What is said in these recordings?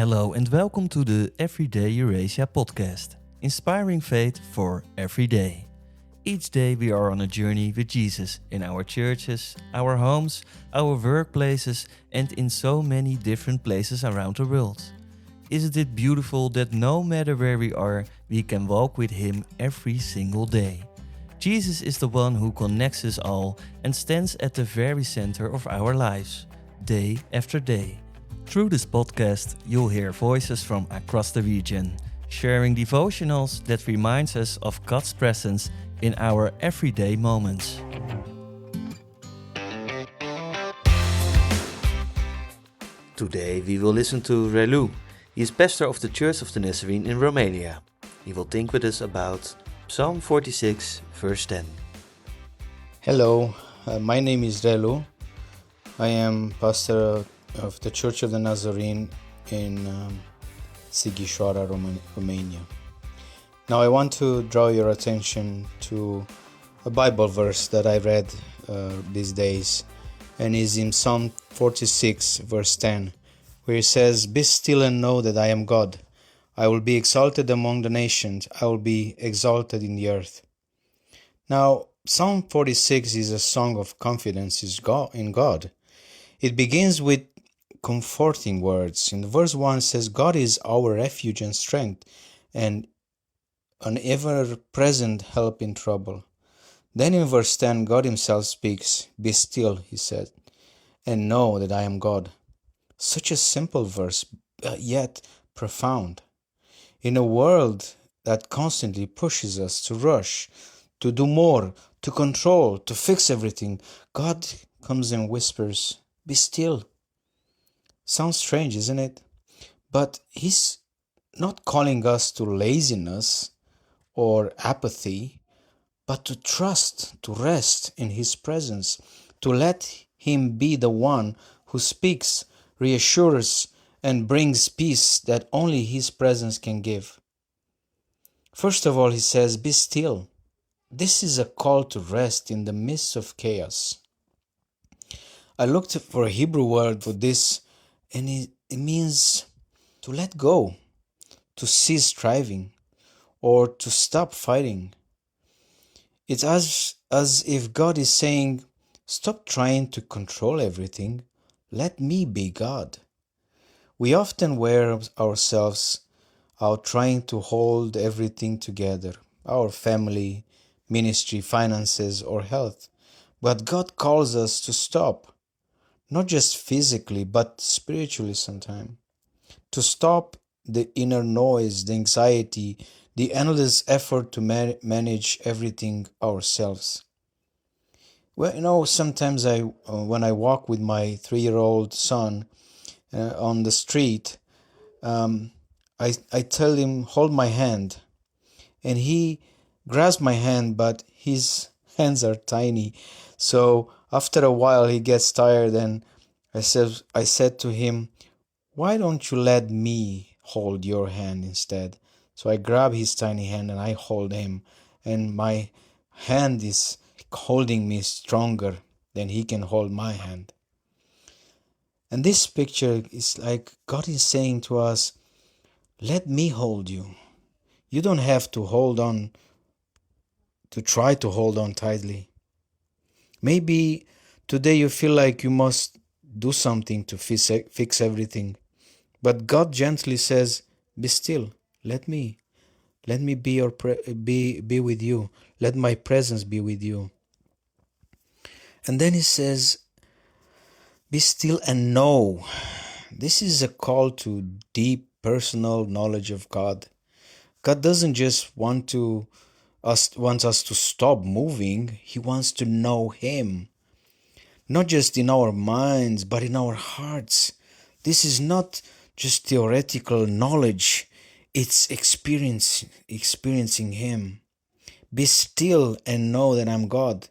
Hello and welcome to the Everyday Eurasia podcast, inspiring faith for every day. Each day we are on a journey with Jesus in our churches, our homes, our workplaces, and in so many different places around the world. Isn't it beautiful that no matter where we are, we can walk with Him every single day? Jesus is the one who connects us all and stands at the very center of our lives, day after day. Through this podcast, you'll hear voices from across the region, sharing devotionals that reminds us of God's presence in our everyday moments. Today we will listen to Relu. He is pastor of the Church of the Nazarene in Romania. He will think with us about Psalm 46, verse 10. Hello, my name is Relu. I am pastor of the Church of the Nazarene in Sighișoara, Romania. Now I want to draw your attention to a Bible verse that I read these days, and is in Psalm 46 verse 10, where it says, "Be still and know that I am God. I will be exalted among the nations. I will be exalted in the earth." Now, Psalm 46 is a song of confidence in God. It begins with comforting words. In verse 1 it says, "God is our refuge and strength, and an ever-present help in trouble." Then in verse 10, God himself speaks. "Be still," he said, "and know that I am God." Such a simple verse, yet profound. In a world that constantly pushes us to rush, to do more, to control, to fix everything, God comes and whispers, "Be still." Sounds strange, isn't it? But he's not calling us to laziness or apathy, but to trust, to rest in his presence, to let him be the one who speaks, reassures, and brings peace that only his presence can give. First of all, he says, "Be still." This is a call to rest in the midst of chaos. I looked for a Hebrew word for this, and it means to let go, to cease striving, or to stop fighting. It's as if God is saying, "Stop trying to control everything. Let me be God." We often wear ourselves out trying to hold everything together, our family, ministry, finances, or health. But God calls us to stop, not just physically, but spiritually sometimes. To stop the inner noise, the anxiety, the endless effort to manage everything ourselves. Well, sometimes when I walk with my 3-year-old son on the street, I tell him, "Hold my hand." And he grasps my hand, but his hands are tiny. So after a while he gets tired, and I said to him, "Why don't you let me hold your hand instead?" So I grab his tiny hand and I hold him, and my hand is holding me stronger than he can hold my hand. And this picture is like God is saying to us, "Let me hold you. You don't have to try to hold on tightly." Maybe today you feel like you must do something to fix everything. But God gently says, "Be still. Let me be with you. Let my presence be with you." And then he says, "Be still and know." This is a call to deep personal knowledge of God. God doesn't just wants us to stop moving. He wants to know him. Not just in our minds, but in our hearts. This is not just theoretical knowledge. It's experiencing him. Be still and know that I'm God.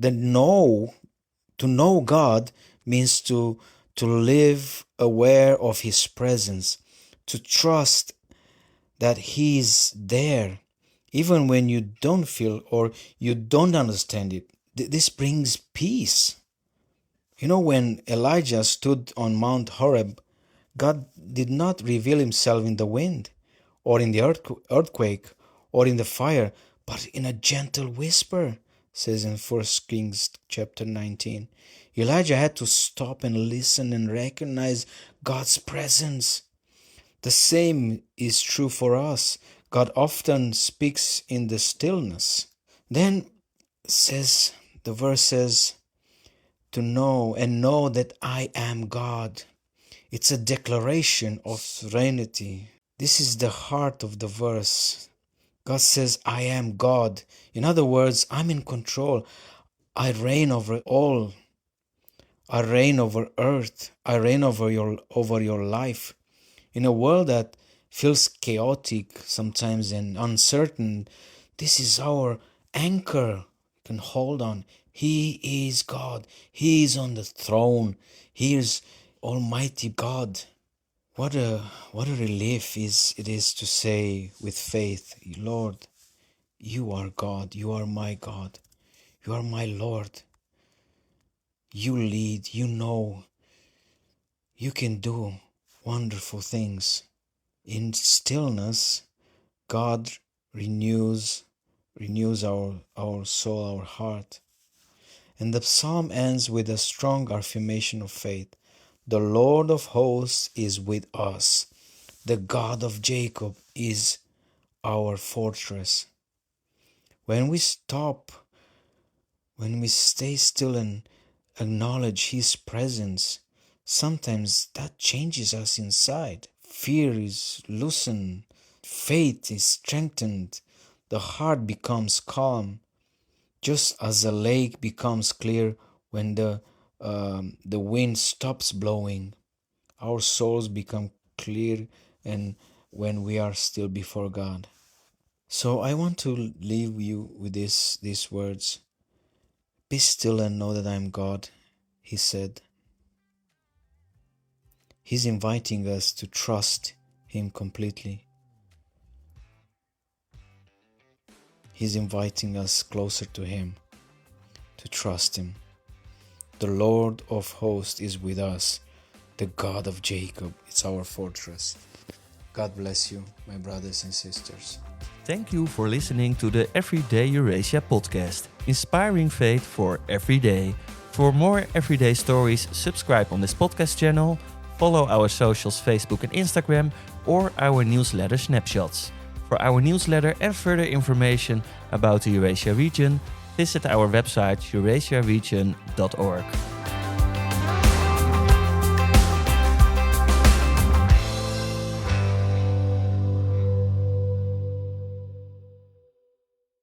To know God means to live aware of his presence, to trust that he's there, even when you don't feel or you don't understand it. This brings peace. When Elijah stood on Mount Horeb, God did not reveal himself in the wind, or in the earthquake, or in the fire, but in a gentle whisper, says in 1 Kings chapter 19. Elijah had to stop and listen and recognize God's presence. The same is true for us. God often speaks in the stillness. Then the verse says, to know that I am God. It's a declaration of serenity. This is the heart of the verse. God says, I am God. In other words, I'm in control. I reign over all. I reign over earth. I reign over your life. In a world that feels chaotic sometimes and uncertain, this is our anchor. We can hold on. He is God. He is on the throne. He is Almighty God. What a relief it is to say with faith, Lord, you are God. You are my God. You are my Lord. You lead. You know. You can do wonderful things. In stillness, God renews our soul, our heart. And the psalm ends with a strong affirmation of faith. The Lord of hosts is with us. The God of Jacob is our fortress. When we stay still and acknowledge His presence, sometimes that changes us inside. Fear is loosened, faith is strengthened, the heart becomes calm, just as a lake becomes clear when the wind stops blowing. Our souls become clear and when we are still before God. So I want to leave you with these words. Be still and know that I am God, He said. He's inviting us to trust Him completely. He's inviting us closer to Him, to trust Him. The Lord of hosts is with us. The God of Jacob is our fortress. God bless you, my brothers and sisters. Thank you for listening to the Everyday Eurasia podcast, inspiring faith for every day. For more everyday stories, subscribe on this podcast channel, follow our socials Facebook and Instagram, or our newsletter snapshots. For our newsletter and further information about the Eurasia region, visit our website eurasiaregion.org.